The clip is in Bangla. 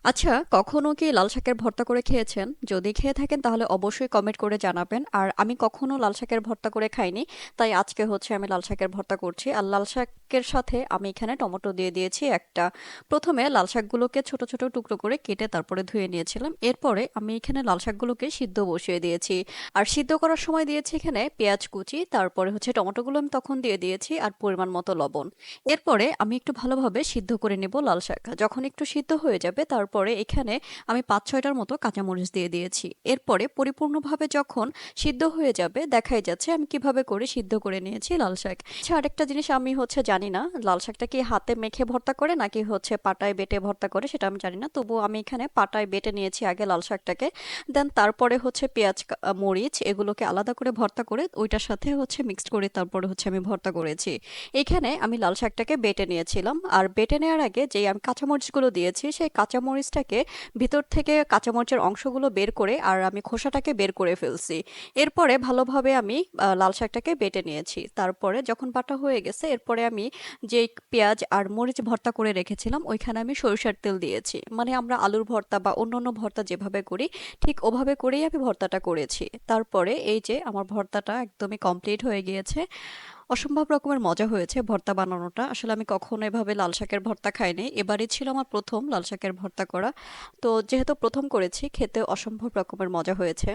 আচ্ছা, কখনো কি লাল শাকের ভর্তা করে খেয়েছেন? যদি খেয়ে থাকেন তাহলে অবশ্যই কমেন্ট করে জানাবেন। আর আমি কখনো লাল শাকের ভর্তা করে খাইনি। তাই আজকে হচ্ছে আমি লাল শাকের ভর্তা করছি। আর লাল শাকের সাথে আমি এখানে টমেটো দিয়ে দিয়েছি একটা। প্রথমে লাল শাকগুলোকে ছোট ছোট টুকরো করে কেটে তারপরে ধুয়ে নিয়েছিলাম। এরপরে আমি এখানে লাল শাকগুলোকে সিদ্ধ বসিয়ে দিয়েছি। আর সিদ্ধ করার সময় দিয়েছি এখানে পেঁয়াজ কুচি, তারপরে হচ্ছে টমেটোগুলো আমি তখন দিয়ে দিয়েছি আর পরিমাণ মতো লবণ। এরপরে আমি একটু ভালোভাবে সিদ্ধ করে নেব লাল শাক। যখন একটু সিদ্ধ হয়ে যাবে তারপরে এখানে আমি ৫-৬টার মতো কাঁচামরিচ দিয়ে দিয়েছি। এরপরে পরিপূর্ণভাবে যখন সিদ্ধ হয়ে যাবে দেখাই যাচ্ছে আমি কিভাবে করে সিদ্ধ করে নিয়েছি লাল শাক। আচ্ছা, আরেকটা জিনিস আমি হচ্ছে জানি না লাল শাকটা কি হাতে মেখে ভর্তা করে নাকি হচ্ছে পাটায় বেটে ভর্তা করে, সেটা আমি জানি না। তবুও আমি এখানে পাটায় বেটে নিয়েছি আগে লাল শাকটাকে। দেন তারপরে হচ্ছে পেঁয়াজ মরিচ এগুলোকে আলাদা করে ভর্তা করে ওইটার সাথে হচ্ছে মিক্সড করে তারপরে হচ্ছে আমি ভর্তা করেছি। এখানে আমি লাল শাকটাকে বেটে নিয়েছিলাম আর বেটে নেওয়ার আগে যেই আমি কাঁচামরিচগুলো দিয়েছি সেই কাঁচামরিচটাকে ভিতর থেকে কাঁচামরিচের অংশগুলো বের করে আর আমি খোসাটাকে বের করে ফেলছি। এরপরে ভালোভাবে আমি লাল শাকটাকে বেটে নিয়েছি। তারপরে যখন বাটা হয়ে গেছে এরপরে আমি যেই পেঁয়াজ আর মরিচ ভর্তা করে রেখেছিলাম ওইখানে আমি সরিষার তেল দিয়েছি। মানে আমরা আলুর ভর্তা বা অন্যান্য ভর্তা যেভাবে করি ঠিক ওভাবে করেই আমি ভর্তাটা করেছি। তারপরে এই যে আমার ভর্তাটা একদমই কমপ্লিট হয়ে গিয়েছে। অসম্ভব রকমের মজা হয়েছে ভর্তা বানানোটা। আসলে আমি কখনো এভাবে লাল শাকের ভর্তা খাইনি। এবারই ছিল আমার প্রথম লাল শাকের ভর্তা করা। তো যেহেতু প্রথম করেছি খেতে অসম্ভব রকমের মজা হয়েছে।